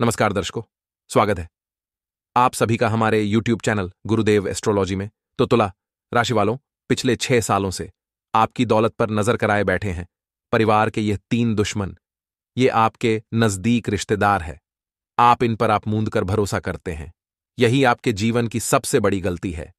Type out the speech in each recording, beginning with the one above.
नमस्कार दर्शकों, स्वागत है आप सभी का हमारे YouTube चैनल गुरुदेव एस्ट्रोलॉजी में। तो तुला राशि वालों, पिछले 6 सालों से आपकी दौलत पर नजर कराए बैठे हैं परिवार के ये 3 दुश्मन। ये आपके नजदीक रिश्तेदार है। आप इन पर आप मूंद कर भरोसा करते हैं। यही आपके जीवन की सबसे बड़ी गलती है।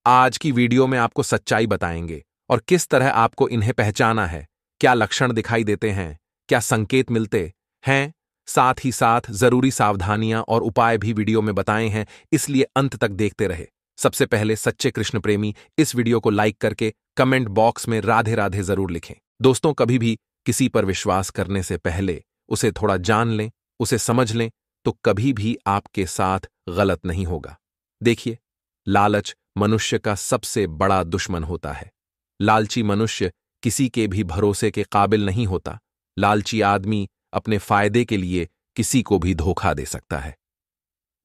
आज की वीडियो में आपको सच्चाई बताएंगे और किस तरह आपको इन्हें पहचाना है, क्या लक्षण दिखाई देते हैं, क्या संकेत मिलते हैं। साथ ही साथ जरूरी सावधानियां और उपाय भी वीडियो में बताए हैं, इसलिए अंत तक देखते रहे। सबसे पहले सच्चे कृष्ण प्रेमी इस वीडियो को लाइक करके कमेंट बॉक्स में राधे राधे जरूर लिखें। दोस्तों, कभी भी किसी पर विश्वास करने से पहले उसे थोड़ा जान लें, उसे समझ लें, तो कभी भी आपके साथ गलत नहीं होगा। देखिए, लालच मनुष्य का सबसे बड़ा दुश्मन होता है। लालची मनुष्य किसी के भी भरोसे के काबिल नहीं होता। लालची आदमी अपने फायदे के लिए किसी को भी धोखा दे सकता है।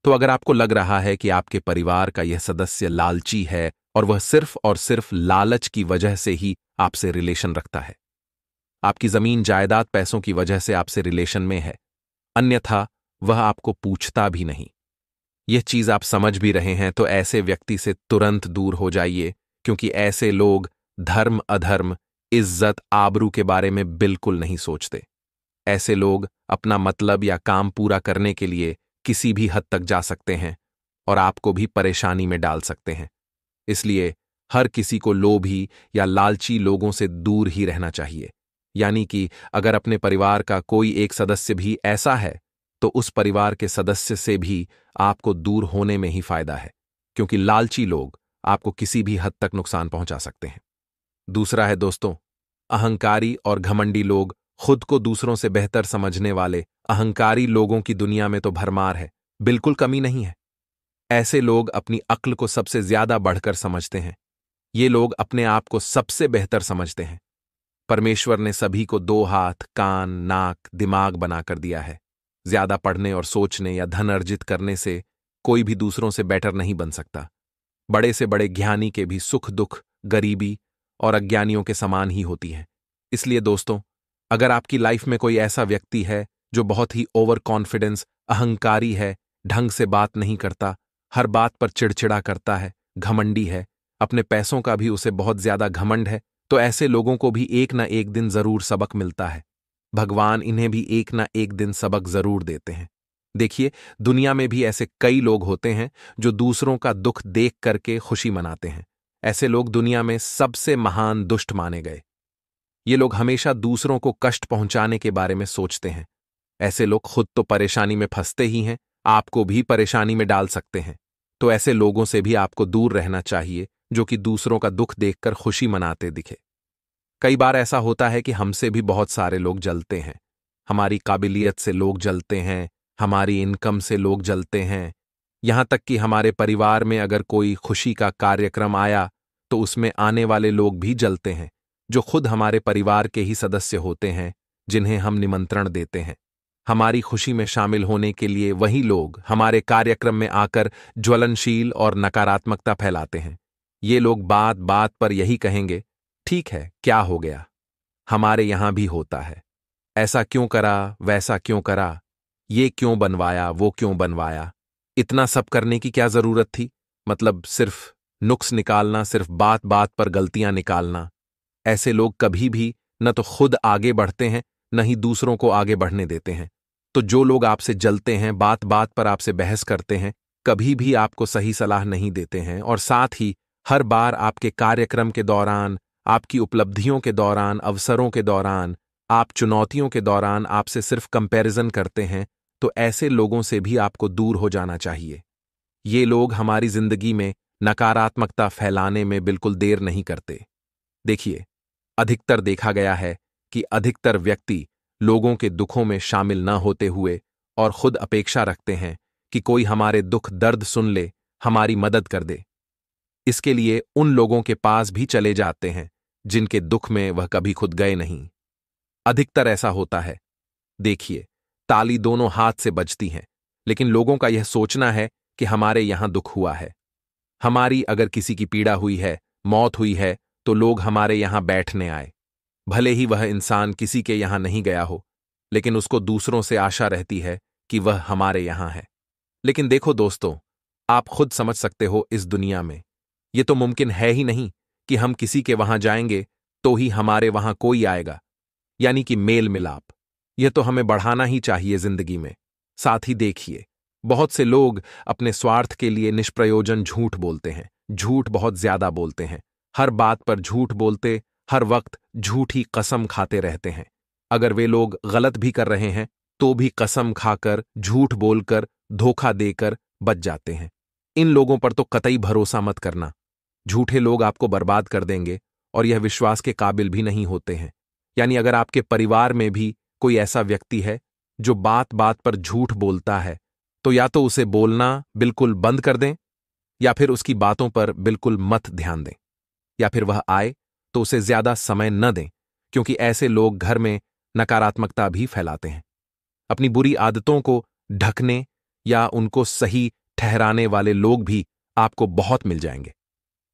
तो अगर आपको लग रहा है कि आपके परिवार का यह सदस्य लालची है और वह सिर्फ और सिर्फ लालच की वजह से ही आपसे रिलेशन रखता है, आपकी जमीन जायदाद पैसों की वजह से आपसे रिलेशन में है, अन्यथा वह आपको पूछता भी नहीं, यह चीज आप समझ भी रहे हैं, तो ऐसे व्यक्ति से तुरंत दूर हो जाइए, क्योंकि ऐसे लोग धर्म अधर्म, इज्जत आबरू के बारे में बिल्कुल नहीं सोचते। ऐसे लोग अपना मतलब या काम पूरा करने के लिए किसी भी हद तक जा सकते हैं और आपको भी परेशानी में डाल सकते हैं। इसलिए हर किसी को लोभी या लालची लोगों से दूर ही रहना चाहिए। यानी कि अगर अपने परिवार का कोई एक सदस्य भी ऐसा है, तो उस परिवार के सदस्य से भी आपको दूर होने में ही फायदा है, क्योंकि लालची लोग आपको किसी भी हद तक नुकसान पहुंचा सकते हैं। दूसरा है दोस्तों, अहंकारी और घमंडी लोग। खुद को दूसरों से बेहतर समझने वाले अहंकारी लोगों की दुनिया में तो भरमार है, बिल्कुल कमी नहीं है। ऐसे लोग अपनी अक्ल को सबसे ज्यादा बढ़कर समझते हैं। ये लोग अपने आप को सबसे बेहतर समझते हैं। परमेश्वर ने सभी को 2 हाथ, कान, नाक, दिमाग बनाकर दिया है। ज्यादा पढ़ने और सोचने या धन अर्जित करने से कोई भी दूसरों से बेटर नहीं बन सकता। बड़े से बड़े ज्ञानी के भी सुख दुख गरीबी और अज्ञानियों के समान ही होती है। इसलिए दोस्तों, अगर आपकी लाइफ में कोई ऐसा व्यक्ति है जो बहुत ही ओवर कॉन्फिडेंस, अहंकारी है, ढंग से बात नहीं करता, हर बात पर चिड़चिड़ा करता है, घमंडी है, अपने पैसों का भी उसे बहुत ज्यादा घमंड है, तो ऐसे लोगों को भी एक ना एक दिन जरूर सबक मिलता है। भगवान इन्हें भी एक ना एक दिन सबक जरूर देते हैं। देखिए, दुनिया में भी ऐसे कई लोग होते हैं जो दूसरों का दुख देख करके खुशी मनाते हैं। ऐसे लोग दुनिया में सबसे महान दुष्ट माने गए। ये लोग हमेशा दूसरों को कष्ट पहुंचाने के बारे में सोचते हैं। ऐसे लोग खुद तो परेशानी में फंसते ही हैं, आपको भी परेशानी में डाल सकते हैं। तो ऐसे लोगों से भी आपको दूर रहना चाहिए, जो कि दूसरों का दुख देखकर खुशी मनाते दिखे। कई बार ऐसा होता है कि हमसे भी बहुत सारे लोग जलते हैं। हमारी काबिलियत से लोग जलते हैं, हमारी इनकम से लोग जलते हैं। यहां तक कि हमारे परिवार में अगर कोई खुशी का कार्यक्रम आया, तो उसमें आने वाले लोग भी जलते हैं, जो खुद हमारे परिवार के ही सदस्य होते हैं, जिन्हें हम निमंत्रण देते हैं। हमारी खुशी में शामिल होने के लिए वही लोग हमारे कार्यक्रम में आकर ज्वलनशील और नकारात्मकता फैलाते हैं। ये लोग बात बात पर यही कहेंगे, ठीक है, क्या हो गया, हमारे यहां भी होता है, ऐसा क्यों करा, वैसा क्यों करा, ये क्यों बनवाया, वो क्यों बनवाया, इतना सब करने की क्या जरूरत थी। मतलब सिर्फ नुक्स निकालना, सिर्फ बात बात पर गलतियां निकालना। ऐसे लोग कभी भी न तो खुद आगे बढ़ते हैं, न ही दूसरों को आगे बढ़ने देते हैं। तो जो लोग आपसे जलते हैं, बात बात पर आपसे बहस करते हैं, कभी भी आपको सही सलाह नहीं देते हैं, और साथ ही हर बार आपके कार्यक्रम के दौरान, आपकी उपलब्धियों के दौरान, अवसरों के दौरान, आप चुनौतियों के दौरान आपसे सिर्फ कंपैरिजन करते हैं, तो ऐसे लोगों से भी आपको दूर हो जाना चाहिए। ये लोग हमारी जिंदगी में नकारात्मकता फैलाने में बिल्कुल देर नहीं करते। देखिए, अधिकतर देखा गया है कि अधिकतर व्यक्ति लोगों के दुखों में शामिल न होते हुए और खुद अपेक्षा रखते हैं कि कोई हमारे दुख दर्द सुन ले, हमारी मदद कर दे। इसके लिए उन लोगों के पास भी चले जाते हैं जिनके दुख में वह कभी खुद गए नहीं। अधिकतर ऐसा होता है। देखिए, ताली दोनों हाथ से बजती है, लेकिन लोगों का यह सोचना है कि हमारे यहां दुख हुआ है। हमारी अगर किसी की पीड़ा हुई है, मौत हुई है, तो लोग हमारे यहां बैठने आए। भले ही वह इंसान किसी के यहां नहीं गया हो, लेकिन उसको दूसरों से आशा रहती है कि वह हमारे यहां है। लेकिन देखो दोस्तों, आप खुद समझ सकते हो इस दुनिया में ये तो मुमकिन है ही नहीं कि हम किसी के वहां जाएंगे तो ही हमारे वहां कोई आएगा, यानी कि मेल मिलाप। यह तो हमें बढ़ाना ही चाहिए जिंदगी में। साथ ही देखिए, बहुत से लोग अपने स्वार्थ के लिए निष्प्रयोजन झूठ बोलते हैं, झूठ बहुत ज्यादा बोलते हैं, हर बात पर झूठ बोलते, हर वक्त झूठी कसम खाते रहते हैं। अगर वे लोग गलत भी कर रहे हैं तो भी कसम खाकर, झूठ बोलकर, धोखा देकर बच जाते हैं। इन लोगों पर तो कतई भरोसा मत करना। झूठे लोग आपको बर्बाद कर देंगे और यह विश्वास के काबिल भी नहीं होते हैं। यानी अगर आपके परिवार में भी कोई ऐसा व्यक्ति है जो बात बात पर झूठ बोलता है, तो या तो उसे बोलना बिल्कुल बंद कर दें, या फिर उसकी बातों पर बिल्कुल मत ध्यान दें, या फिर वह आए तो उसे ज्यादा समय न दें, क्योंकि ऐसे लोग घर में नकारात्मकता भी फैलाते हैं। अपनी बुरी आदतों को ढकने या उनको सही ठहराने वाले लोग भी आपको बहुत मिल जाएंगे।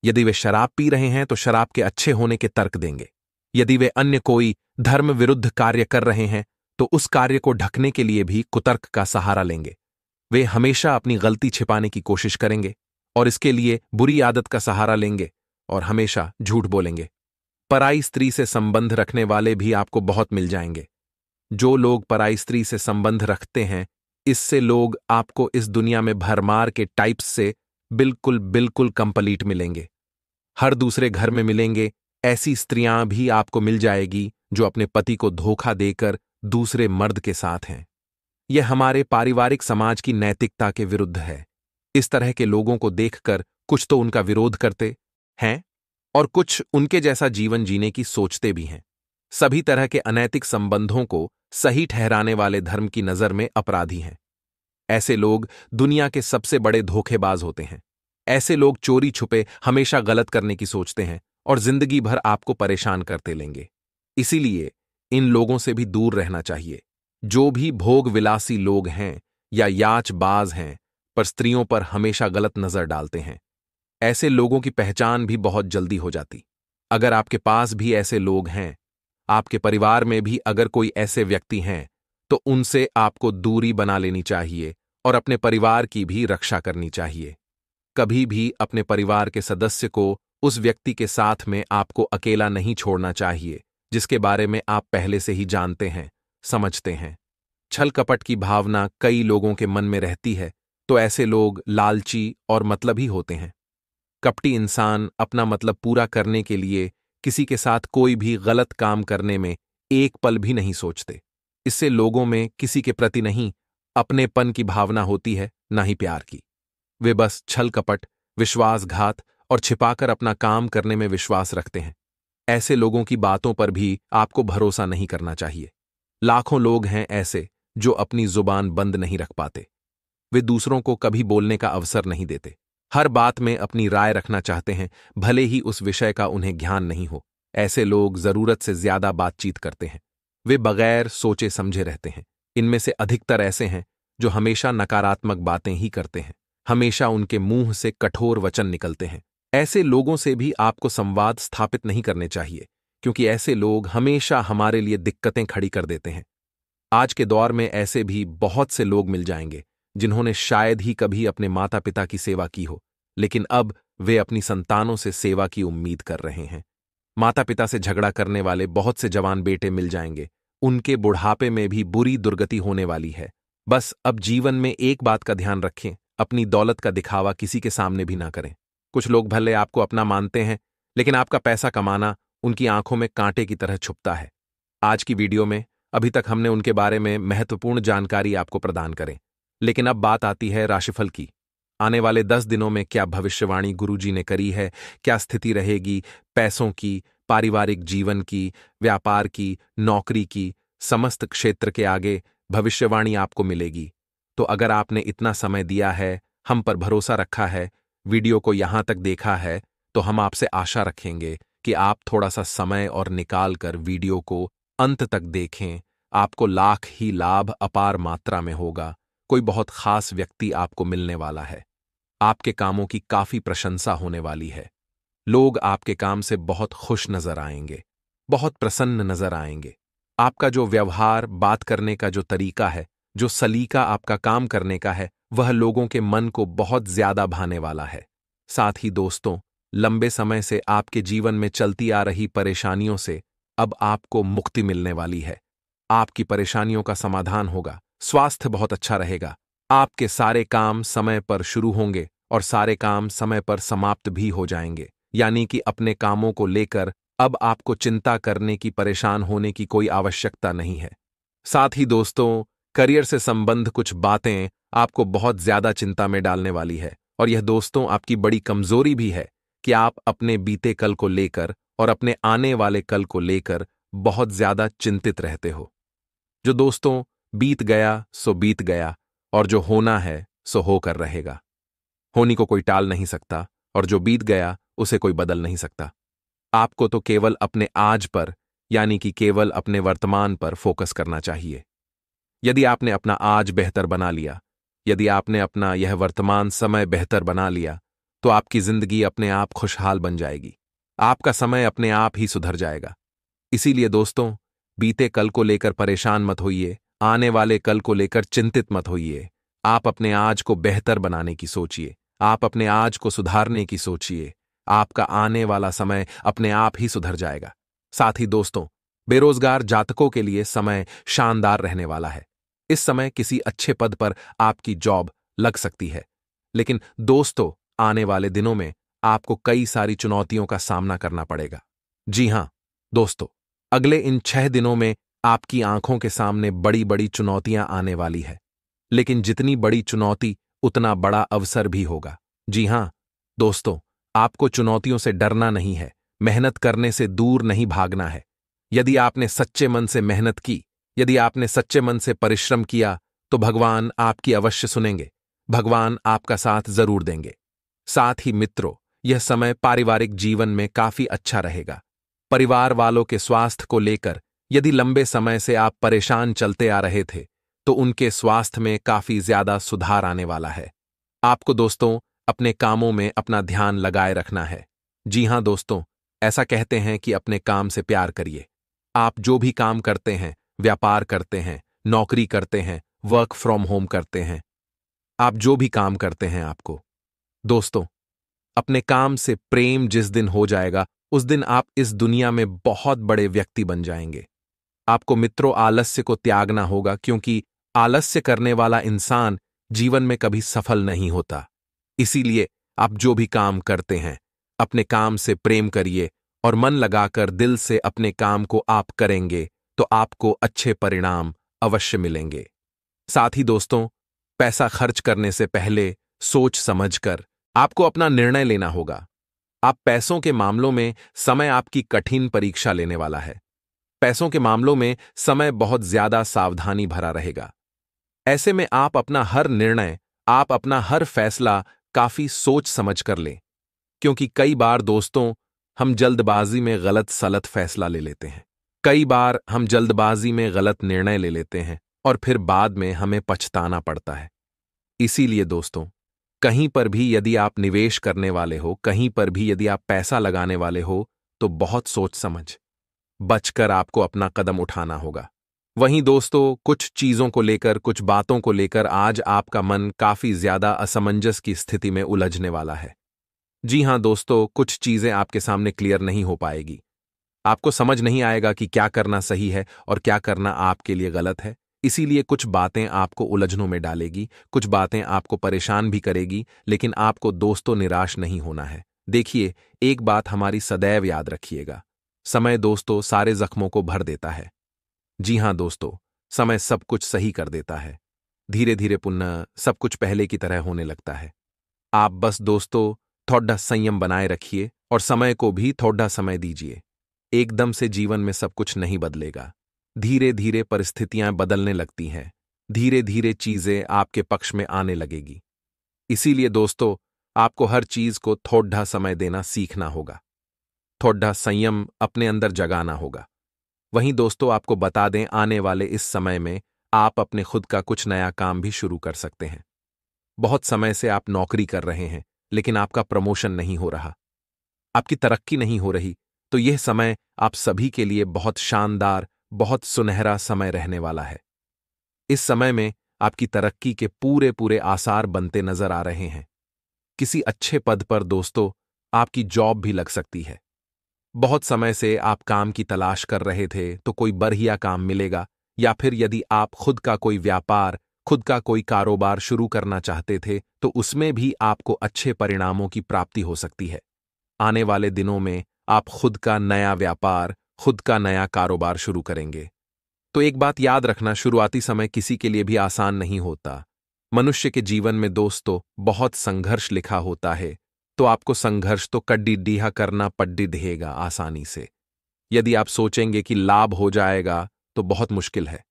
यदि वे शराब पी रहे हैं तो शराब के अच्छे होने के तर्क देंगे। यदि वे अन्य कोई धर्म विरुद्ध कार्य कर रहे हैं तो उस कार्य को ढकने के लिए भी कुतर्क का सहारा लेंगे। वे हमेशा अपनी गलती छिपाने की कोशिश करेंगे और इसके लिए बुरी आदत का सहारा लेंगे और हमेशा झूठ बोलेंगे। पराई स्त्री से संबंध रखने वाले भी आपको बहुत मिल जाएंगे। जो लोग पराई स्त्री से संबंध रखते हैं, इससे लोग आपको इस दुनिया में भरमार के टाइप्स से बिल्कुल बिल्कुल कंप्लीट मिलेंगे। हर दूसरे घर में मिलेंगे ऐसी स्त्रियां भी आपको मिल जाएगी जो अपने पति को धोखा देकर दूसरे मर्द के साथ हैं। यह हमारे पारिवारिक समाज की नैतिकता के विरुद्ध है। इस तरह के लोगों को देखकर कुछ तो उनका विरोध करते हैं और कुछ उनके जैसा जीवन जीने की सोचते भी हैं। सभी तरह के अनैतिक संबंधों को सही ठहराने वाले धर्म की नजर में अपराधी हैं। ऐसे लोग दुनिया के सबसे बड़े धोखेबाज होते हैं। ऐसे लोग चोरी छुपे हमेशा गलत करने की सोचते हैं और जिंदगी भर आपको परेशान करते लेंगे। इसीलिए इन लोगों से भी दूर रहना चाहिए। जो भी भोग विलासी लोग हैं या याचबाज हैं, पर स्त्रियों पर हमेशा गलत नजर डालते हैं, ऐसे लोगों की पहचान भी बहुत जल्दी हो जाती। अगर आपके पास भी ऐसे लोग हैं, आपके परिवार में भी अगर कोई ऐसे व्यक्ति हैं, तो उनसे आपको दूरी बना लेनी चाहिए और अपने परिवार की भी रक्षा करनी चाहिए। कभी भी अपने परिवार के सदस्य को उस व्यक्ति के साथ में आपको अकेला नहीं छोड़ना चाहिए जिसके बारे में आप पहले से ही जानते हैं, समझते हैं। छल कपट की भावना कई लोगों के मन में रहती है, तो ऐसे लोग लालची और मतलबी होते हैं। कपटी इंसान अपना मतलब पूरा करने के लिए किसी के साथ कोई भी गलत काम करने में एक पल भी नहीं सोचते। इससे लोगों में किसी के प्रति नहीं अपनेपन की भावना होती है, ना ही प्यार की। वे बस छल कपट, विश्वासघात और छिपाकर अपना काम करने में विश्वास रखते हैं। ऐसे लोगों की बातों पर भी आपको भरोसा नहीं करना चाहिए। लाखों लोग हैं ऐसे जो अपनी जुबान बंद नहीं रख पाते। वे दूसरों को कभी बोलने का अवसर नहीं देते। हर बात में अपनी राय रखना चाहते हैं, भले ही उस विषय का उन्हें ज्ञान नहीं हो। ऐसे लोग जरूरत से ज्यादा बातचीत करते हैं। वे बगैर सोचे समझे रहते हैं। इनमें से अधिकतर ऐसे हैं जो हमेशा नकारात्मक बातें ही करते हैं। हमेशा उनके मुंह से कठोर वचन निकलते हैं। ऐसे लोगों से भी आपको संवाद स्थापित नहीं करने चाहिए, क्योंकि ऐसे लोग हमेशा हमारे लिए दिक्कतें खड़ी कर देते हैं। आज के दौर में ऐसे भी बहुत से लोग मिल जाएंगे जिन्होंने शायद ही कभी अपने माता पिता की सेवा की हो, लेकिन अब वे अपनी संतानों से सेवा की उम्मीद कर रहे हैं। माता पिता से झगड़ा करने वाले बहुत से जवान बेटे मिल जाएंगे। उनके बुढ़ापे में भी बुरी दुर्गति होने वाली है। बस अब जीवन में एक बात का ध्यान रखें, अपनी दौलत का दिखावा किसी के सामने भी ना करें। कुछ लोग भले आपको अपना मानते हैं, लेकिन आपका पैसा कमाना उनकी आंखों में कांटे की तरह छुपता है। आज की वीडियो में अभी तक हमने उनके बारे में महत्वपूर्ण जानकारी आपको प्रदान करें, लेकिन अब बात आती है राशिफल की। आने वाले 10 दिनों में क्या भविष्यवाणी गुरुजी ने करी है, क्या स्थिति रहेगी पैसों की, पारिवारिक जीवन की, व्यापार की, नौकरी की, समस्त क्षेत्र के आगे भविष्यवाणी आपको मिलेगी। तो अगर आपने इतना समय दिया है, हम पर भरोसा रखा है, वीडियो को यहां तक देखा है, तो हम आपसे आशा रखेंगे कि आप थोड़ा सा समय और निकाल कर वीडियो को अंत तक देखें। आपको लाख ही लाभ अपार मात्रा में होगा। कोई बहुत खास व्यक्ति आपको मिलने वाला है। आपके कामों की काफी प्रशंसा होने वाली है। लोग आपके काम से बहुत खुश नजर आएंगे, बहुत प्रसन्न नजर आएंगे। आपका जो व्यवहार, बात करने का जो तरीका है, जो सलीका आपका काम करने का है वह लोगों के मन को बहुत ज्यादा भाने वाला है। साथ ही दोस्तों, लंबे समय से आपके जीवन में चलती आ रही परेशानियों से अब आपको मुक्ति मिलने वाली है। आपकी परेशानियों का समाधान होगा, स्वास्थ्य बहुत अच्छा रहेगा, आपके सारे काम समय पर शुरू होंगे और सारे काम समय पर समाप्त भी हो जाएंगे। यानी कि अपने कामों को लेकर अब आपको चिंता करने की, परेशान होने की कोई आवश्यकता नहीं है। साथ ही दोस्तों, करियर से संबंध कुछ बातें आपको बहुत ज्यादा चिंता में डालने वाली है और यह दोस्तों आपकी बड़ी कमजोरी भी है कि आप अपने बीते कल को लेकर और अपने आने वाले कल को लेकर बहुत ज्यादा चिंतित रहते हो। जो दोस्तों बीत गया सो बीत गया और जो होना है सो होकर रहेगा। होनी को कोई टाल नहीं सकता और जो बीत गया उसे कोई बदल नहीं सकता। आपको तो केवल अपने आज पर, यानी कि केवल अपने वर्तमान पर फोकस करना चाहिए। यदि आपने अपना आज बेहतर बना लिया, यदि आपने अपना यह वर्तमान समय बेहतर बना लिया, तो आपकी जिंदगी अपने आप खुशहाल बन जाएगी। आपका समय अपने आप ही सुधर जाएगा। इसीलिए दोस्तों, बीते कल को लेकर परेशान मत होइए, आने वाले कल को लेकर चिंतित मत होइए। आप अपने आज को बेहतर बनाने की सोचिए, आप अपने आज को सुधारने की सोचिए। आपका आने वाला समय अपने आप ही सुधर जाएगा। साथ ही दोस्तों, बेरोजगार जातकों के लिए समय शानदार रहने वाला है। इस समय किसी अच्छे पद पर आपकी जॉब लग सकती है, लेकिन दोस्तों आने वाले दिनों में आपको कई सारी चुनौतियों का सामना करना पड़ेगा। जी हां दोस्तों, अगले इन 6 दिनों में आपकी आंखों के सामने बड़ी बड़ी चुनौतियां आने वाली है, लेकिन जितनी बड़ी चुनौती उतना बड़ा अवसर भी होगा। जी हां दोस्तों, आपको चुनौतियों से डरना नहीं है, मेहनत करने से दूर नहीं भागना है। यदि आपने सच्चे मन से मेहनत की, यदि आपने सच्चे मन से परिश्रम किया, तो भगवान आपकी अवश्य सुनेंगे, भगवान आपका साथ जरूर देंगे। साथ ही मित्रों, यह समय पारिवारिक जीवन में काफी अच्छा रहेगा। परिवार वालों के स्वास्थ्य को लेकर यदि लंबे समय से आप परेशान चलते आ रहे थे, तो उनके स्वास्थ्य में काफी ज्यादा सुधार आने वाला है। आपको दोस्तों अपने कामों में अपना ध्यान लगाए रखना है। जी हां दोस्तों, ऐसा कहते हैं कि अपने काम से प्यार करिए। आप जो भी काम करते हैं, व्यापार करते हैं, नौकरी करते हैं, वर्क फ्रॉम होम करते हैं, आप जो भी काम करते हैं, आपको दोस्तों अपने काम से प्रेम जिस दिन हो जाएगा, उस दिन आप इस दुनिया में बहुत बड़े व्यक्ति बन जाएंगे। आपको मित्रों आलस्य को त्यागना होगा, क्योंकि आलस्य करने वाला इंसान जीवन में कभी सफल नहीं होता। इसीलिए आप जो भी काम करते हैं, अपने काम से प्रेम करिए और मन लगाकर दिल से अपने काम को आप करेंगे तो आपको अच्छे परिणाम अवश्य मिलेंगे। साथ ही दोस्तों, पैसा खर्च करने से पहले सोच समझकर आपको अपना निर्णय लेना होगा। आप पैसों के मामलों में समय आपकी कठिन परीक्षा लेने वाला है। पैसों के मामलों में समय बहुत ज्यादा सावधानी भरा रहेगा। ऐसे में आप अपना हर निर्णय, आप अपना हर फैसला काफी सोच समझ कर लें, क्योंकि कई बार दोस्तों हम जल्दबाजी में गलत सलत फैसला ले लेते हैं। कई बार हम जल्दबाजी में गलत निर्णय ले लेते हैं और फिर बाद में हमें पछताना पड़ता है। इसीलिए दोस्तों, कहीं पर भी यदि आप निवेश करने वाले हो, कहीं पर भी यदि आप पैसा लगाने वाले हो, तो बहुत सोच समझ बचकर आपको अपना कदम उठाना होगा। वहीं दोस्तों, कुछ चीजों को लेकर, कुछ बातों को लेकर आज आपका मन काफी ज्यादा असमंजस की स्थिति में उलझने वाला है। जी हां दोस्तों, कुछ चीजें आपके सामने क्लियर नहीं हो पाएगी। आपको समझ नहीं आएगा कि क्या करना सही है और क्या करना आपके लिए गलत है। इसीलिए कुछ बातें आपको उलझनों में डालेगी, कुछ बातें आपको परेशान भी करेगी, लेकिन आपको दोस्तों निराश नहीं होना है। देखिए, एक बात हमारी सदैव याद रखिएगा, समय दोस्तों सारे जख्मों को भर देता है। जी हां दोस्तों, समय सब कुछ सही कर देता है। धीरे धीरे पुनः सब कुछ पहले की तरह होने लगता है। आप बस दोस्तों थोड़ा संयम बनाए रखिए और समय को भी थोड़ा समय दीजिए। एकदम से जीवन में सब कुछ नहीं बदलेगा। धीरे धीरे परिस्थितियां बदलने लगती हैं, धीरे धीरे चीजें आपके पक्ष में आने लगेगी। इसीलिए दोस्तों, आपको हर चीज को थोड़ा समय देना सीखना होगा, थोड़ा संयम अपने अंदर जगाना होगा। वहीं दोस्तों, आपको बता दें, आने वाले इस समय में आप अपने खुद का कुछ नया काम भी शुरू कर सकते हैं। बहुत समय से आप नौकरी कर रहे हैं, लेकिन आपका प्रमोशन नहीं हो रहा, आपकी तरक्की नहीं हो रही, तो यह समय आप सभी के लिए बहुत शानदार, बहुत सुनहरा समय रहने वाला है। इस समय में आपकी तरक्की के पूरे पूरे आसार बनते नजर आ रहे हैं। किसी अच्छे पद पर दोस्तों आपकी जॉब भी लग सकती है। बहुत समय से आप काम की तलाश कर रहे थे तो कोई बढ़िया काम मिलेगा, या फिर यदि आप खुद का कोई व्यापार, खुद का कोई कारोबार शुरू करना चाहते थे तो उसमें भी आपको अच्छे परिणामों की प्राप्ति हो सकती है। आने वाले दिनों में आप खुद का नया व्यापार, खुद का नया कारोबार शुरू करेंगे। तो एक बात याद रखना, शुरुआती समय किसी के लिए भी आसान नहीं होता। मनुष्य के जीवन में दोस्तों बहुत संघर्ष लिखा होता है, तो आपको संघर्ष तो कड्डी डीहा करना पड्डी ढहेगा आसानी से। यदि आप सोचेंगे कि लाभ हो जाएगा तो बहुत मुश्किल है।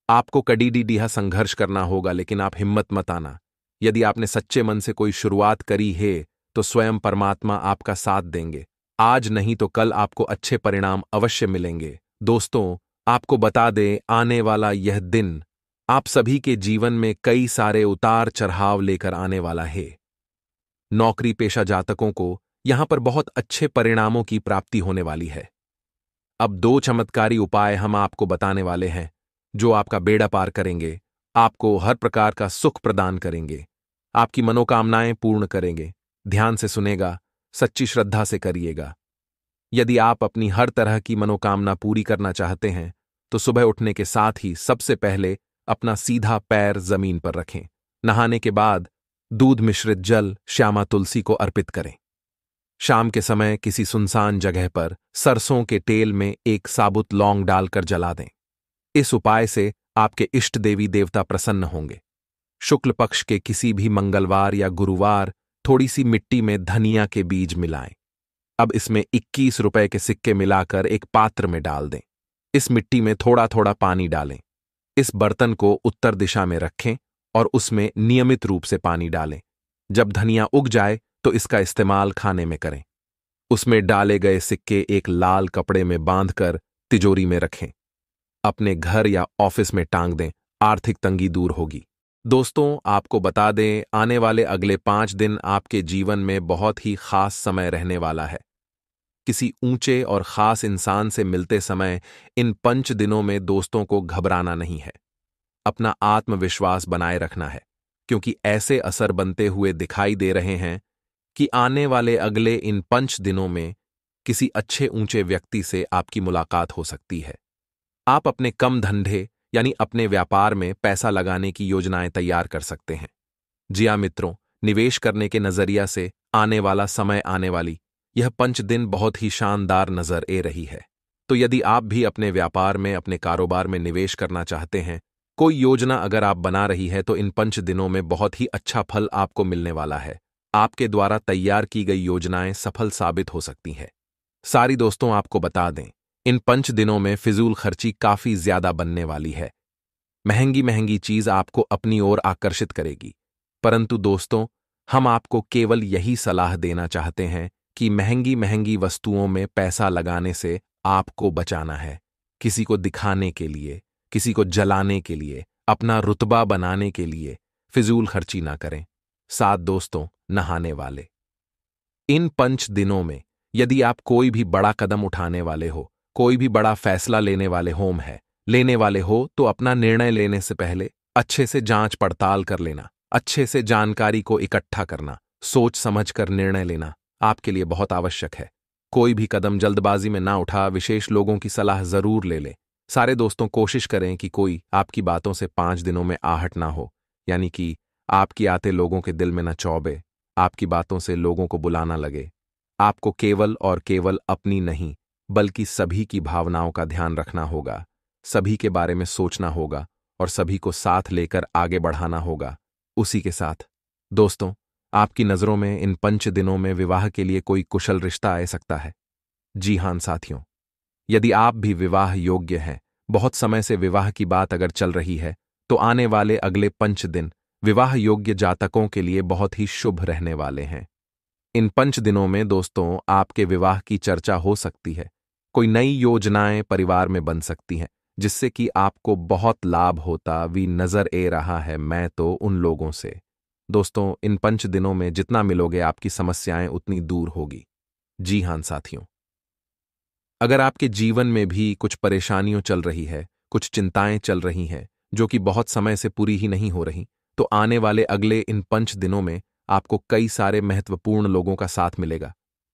आपको कडी डीहा संघर्ष करना होगा, लेकिन आप हिम्मत मत आना। यदि आपने सच्चे मन से कोई शुरुआत करी है तो स्वयं परमात्मा आपका साथ देंगे। आज नहीं तो कल आपको अच्छे परिणाम अवश्य मिलेंगे। दोस्तों, आपको बता दें, आने वाला यह दिन आप सभी के जीवन में कई सारे उतार चढ़ाव लेकर आने वाला है। नौकरी पेशा जातकों को यहां पर बहुत अच्छे परिणामों की प्राप्ति होने वाली है। अब 2 चमत्कारी उपाय हम आपको बताने वाले हैं जो आपका बेड़ा पार करेंगे, आपको हर प्रकार का सुख प्रदान करेंगे, आपकी मनोकामनाएं पूर्ण करेंगे। ध्यान से सुनेगा, सच्ची श्रद्धा से करिएगा। यदि आप अपनी हर तरह की मनोकामना पूरी करना चाहते हैं तो सुबह उठने के साथ ही सबसे पहले अपना सीधा पैर जमीन पर रखें। नहाने के बाद दूध मिश्रित जल श्यामा तुलसी को अर्पित करें। शाम के समय किसी सुनसान जगह पर सरसों के तेल में एक साबुत लौंग डालकर जला दें। इस उपाय से आपके इष्ट देवी देवता प्रसन्न होंगे। शुक्ल पक्ष के किसी भी मंगलवार या गुरुवार थोड़ी सी मिट्टी में धनिया के बीज मिलाएं। अब इसमें 21 रुपए के सिक्के मिलाकर एक पात्र में डाल दें। इस मिट्टी में थोड़ा थोड़ा पानी डालें। इस बर्तन को उत्तर दिशा में रखें और उसमें नियमित रूप से पानी डालें। जब धनिया उग जाए तो इसका इस्तेमाल खाने में करें। उसमें डाले गए सिक्के एक लाल कपड़े में बांधकर तिजोरी में रखें। अपने घर या ऑफिस में टांग दें, आर्थिक तंगी दूर होगी। दोस्तों, आपको बता दें, आने वाले अगले 5 दिन आपके जीवन में बहुत ही खास समय रहने वाला है। किसी ऊंचे और खास इंसान से मिलते समय इन 5 दिनों में दोस्तों को घबराना नहीं है। अपना आत्मविश्वास बनाए रखना है, क्योंकि ऐसे असर बनते हुए दिखाई दे रहे हैं कि आने वाले अगले इन 5 दिनों में किसी अच्छे ऊंचे व्यक्ति से आपकी मुलाकात हो सकती है। आप अपने कम धंधे यानी अपने व्यापार में पैसा लगाने की योजनाएं तैयार कर सकते हैं। जी हाँ मित्रों, निवेश करने के नजरिया से आने वाला समय, आने वाली यह 5 दिन बहुत ही शानदार नजर आ रही है। तो यदि आप भी अपने व्यापार में, अपने कारोबार में निवेश करना चाहते हैं, कोई योजना अगर आप बना रही है तो इन 5 दिनों में बहुत ही अच्छा फल आपको मिलने वाला है। आपके द्वारा तैयार की गई योजनाएं सफल साबित हो सकती हैं। सारी दोस्तों, आपको बता दें, इन 5 दिनों में फिजूल खर्ची काफी ज्यादा बनने वाली है। महंगी महंगी चीज आपको अपनी ओर आकर्षित करेगी। परंतु दोस्तों, हम आपको केवल यही सलाह देना चाहते हैं कि महंगी महंगी वस्तुओं में पैसा लगाने से आपको बचाना है। किसी को दिखाने के लिए, किसी को जलाने के लिए, अपना रुतबा बनाने के लिए फिजूल खर्ची ना करें। साथ दोस्तों, नहाने वाले इन 5 दिनों में यदि आप कोई भी बड़ा कदम उठाने वाले हो, कोई भी बड़ा फैसला लेने वाले हो तो अपना निर्णय लेने से पहले अच्छे से जांच पड़ताल कर लेना, अच्छे से जानकारी को इकट्ठा करना, सोच समझकर निर्णय लेना आपके लिए बहुत आवश्यक है। कोई भी कदम जल्दबाजी में ना उठा, विशेष लोगों की सलाह जरूर ले ले। सारे दोस्तों, कोशिश करें कि कोई आपकी बातों से 5 दिनों में आहट ना हो, यानी कि आपकी आते लोगों के दिल में न चौबे, आपकी बातों से लोगों को बुलाना लगे। आपको केवल और केवल अपनी नहीं बल्कि सभी की भावनाओं का ध्यान रखना होगा, सभी के बारे में सोचना होगा और सभी को साथ लेकर आगे बढ़ाना होगा। उसी के साथ दोस्तों, आपकी नजरों में इन 5 दिनों में विवाह के लिए कोई कुशल रिश्ता आ सकता है। जी हां साथियों, यदि आप भी विवाह योग्य हैं, बहुत समय से विवाह की बात अगर चल रही है, तो आने वाले अगले 5 दिन विवाह योग्य जातकों के लिए बहुत ही शुभ रहने वाले हैं। इन 5 दिनों में दोस्तों, आपके विवाह की चर्चा हो सकती है। कोई नई योजनाएं परिवार में बन सकती हैं जिससे कि आपको बहुत लाभ होता भी नजर आ रहा है। मैं तो उन लोगों से दोस्तों, इन 5 दिनों में जितना मिलोगे आपकी समस्याएं उतनी दूर होगी। जी हां साथियों, अगर आपके जीवन में भी कुछ परेशानियां चल रही है, कुछ चिंताएं चल रही हैं, जो कि बहुत समय से पूरी ही नहीं हो रही, तो आने वाले अगले इन 5 दिनों में आपको कई सारे महत्वपूर्ण लोगों का साथ मिलेगा,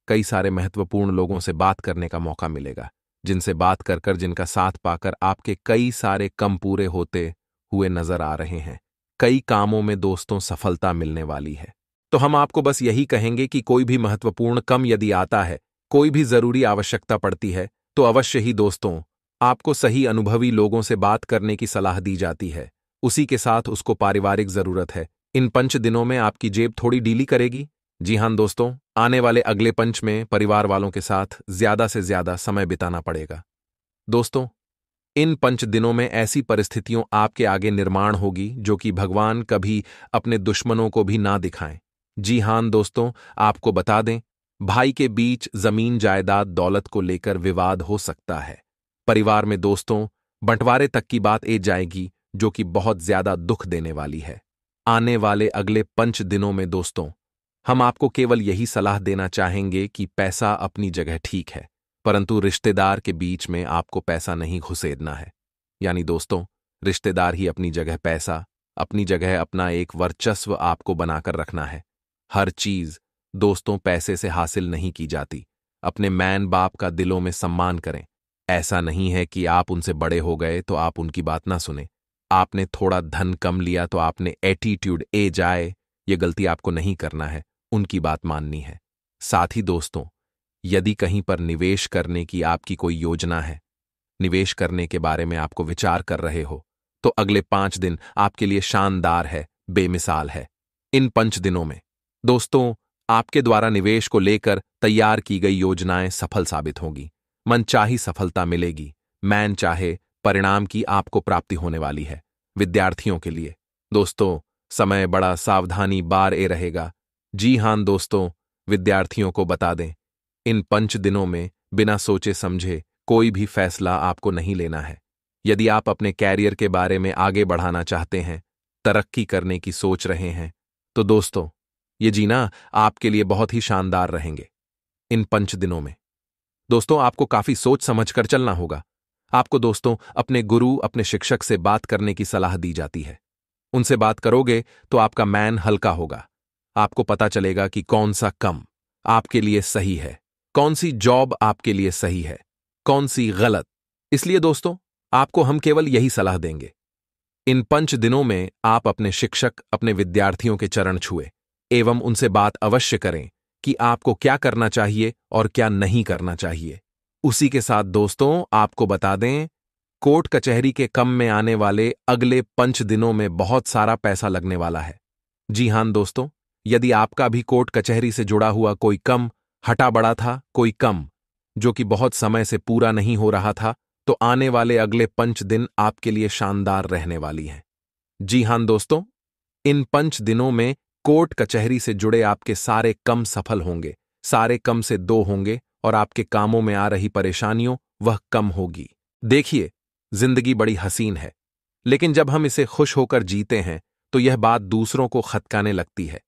कई सारे महत्वपूर्ण लोगों से बात करने का मौका मिलेगा, जिनसे बात कर कर, जिनका साथ पाकर आपके कई सारे कम पूरे होते हुए नजर आ रहे हैं। कई कामों में दोस्तों सफलता मिलने वाली है। तो हम आपको बस यही कहेंगे कि कोई भी महत्वपूर्ण कम यदि आता है, कोई भी जरूरी आवश्यकता पड़ती है, तो अवश्य ही दोस्तों आपको सही अनुभवी लोगों से बात करने की सलाह दी जाती है। उसी के साथ उसको पारिवारिक जरूरत है। इन 5 दिनों में आपकी जेब थोड़ी ढीली करेगी। जी हां दोस्तों, आने वाले अगले 5 में परिवार वालों के साथ ज्यादा से ज्यादा समय बिताना पड़ेगा। दोस्तों, इन 5 दिनों में ऐसी परिस्थितियों आपके आगे निर्माण होगी जो कि भगवान कभी अपने दुश्मनों को भी ना दिखाएं। जी हां दोस्तों, आपको बता दें, भाई के बीच जमीन जायदाद दौलत को लेकर विवाद हो सकता है। परिवार में दोस्तों बंटवारे तक की बात ए जाएगी, जो कि बहुत ज्यादा दुख देने वाली है। आने वाले अगले 5 दिनों में दोस्तों हम आपको केवल यही सलाह देना चाहेंगे कि पैसा अपनी जगह ठीक है, परंतु रिश्तेदार के बीच में आपको पैसा नहीं घुसेड़ना है। यानी दोस्तों, रिश्तेदार ही अपनी जगह पैसा, अपनी जगह अपना एक वर्चस्व आपको बनाकर रखना है। हर चीज दोस्तों पैसे से हासिल नहीं की जाती। अपने मैन बाप का दिलों में सम्मान करें। ऐसा नहीं है कि आप उनसे बड़े हो गए तो आप उनकी बात ना सुने। आपने थोड़ा धन कम लिया तो आपने एटीट्यूड ए जाए, ये गलती आपको नहीं करना है, उनकी बात माननी है। साथ ही दोस्तों, यदि कहीं पर निवेश करने की आपकी कोई योजना है, निवेश करने के बारे में आपको विचार कर रहे हो, तो अगले 5 दिन आपके लिए शानदार है, बेमिसाल है। इन 5 दिनों में दोस्तों आपके द्वारा निवेश को लेकर तैयार की गई योजनाएं सफल साबित होंगी। मनचाही सफलता मिलेगी। मैन चाहे परिणाम की आपको प्राप्ति होने वाली है। विद्यार्थियों के लिए दोस्तों समय बड़ा सावधानी बार ए रहेगा। जी हां दोस्तों, विद्यार्थियों को बता दें, इन 5 दिनों में बिना सोचे समझे कोई भी फैसला आपको नहीं लेना है। यदि आप अपने कैरियर के बारे में आगे बढ़ाना चाहते हैं, तरक्की करने की सोच रहे हैं, तो दोस्तों ये जीना आपके लिए बहुत ही शानदार रहेंगे। इन 5 दिनों में दोस्तों आपको काफी सोच समझ कर चलना होगा। आपको दोस्तों अपने गुरु, अपने शिक्षक से बात करने की सलाह दी जाती है। उनसे बात करोगे तो आपका मैन हल्का होगा। आपको पता चलेगा कि कौन सा कम आपके लिए सही है, कौन सी जॉब आपके लिए सही है, कौन सी गलत। इसलिए दोस्तों आपको हम केवल यही सलाह देंगे। इन 5 दिनों में आप अपने शिक्षक, अपने विद्यार्थियों के चरण छुए एवं उनसे बात अवश्य करें कि आपको क्या करना चाहिए और क्या नहीं करना चाहिए। उसी के साथ दोस्तों आपको बता दें, कोर्ट कचहरी के कम में आने वाले अगले 5 दिनों में बहुत सारा पैसा लगने वाला है। जी हां दोस्तों, यदि आपका भी कोर्ट कचहरी से जुड़ा हुआ कोई कम हटा बड़ा था, कोई कम जो कि बहुत समय से पूरा नहीं हो रहा था, तो आने वाले अगले 5 दिन आपके लिए शानदार रहने वाली हैं। जी हां दोस्तों, इन 5 दिनों में कोर्ट कचहरी से जुड़े आपके सारे कम सफल होंगे, सारे कम से 2 होंगे और आपके कामों में आ रही परेशानियों वह कम होगी। देखिए, जिंदगी बड़ी हसीन है, लेकिन जब हम इसे खुश होकर जीते हैं तो यह बात दूसरों को खतकाने लगती है।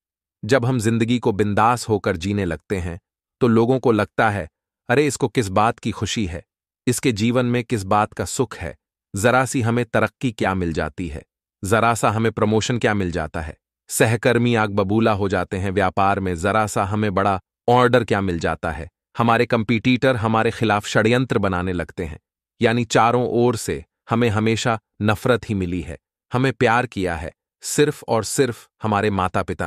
जब हम जिंदगी को बिंदास होकर जीने लगते हैं तो लोगों को लगता है, अरे इसको किस बात की खुशी है, इसके जीवन में किस बात का सुख है। जरा सी हमें तरक्की क्या मिल जाती है, जरा सा हमें प्रमोशन क्या मिल जाता है, सहकर्मी आग बबूला हो जाते हैं व्यापार में, जरा सा हमें बड़ा ऑर्डर क्या मिल जाता है, हमारे कंपीटीटर हमारे खिलाफ षड्यंत्र बनाने लगते हैं। यानी चारों ओर से हमें हमेशा नफरत ही मिली है। हमें प्यार किया है सिर्फ और सिर्फ हमारे माता पिता ने।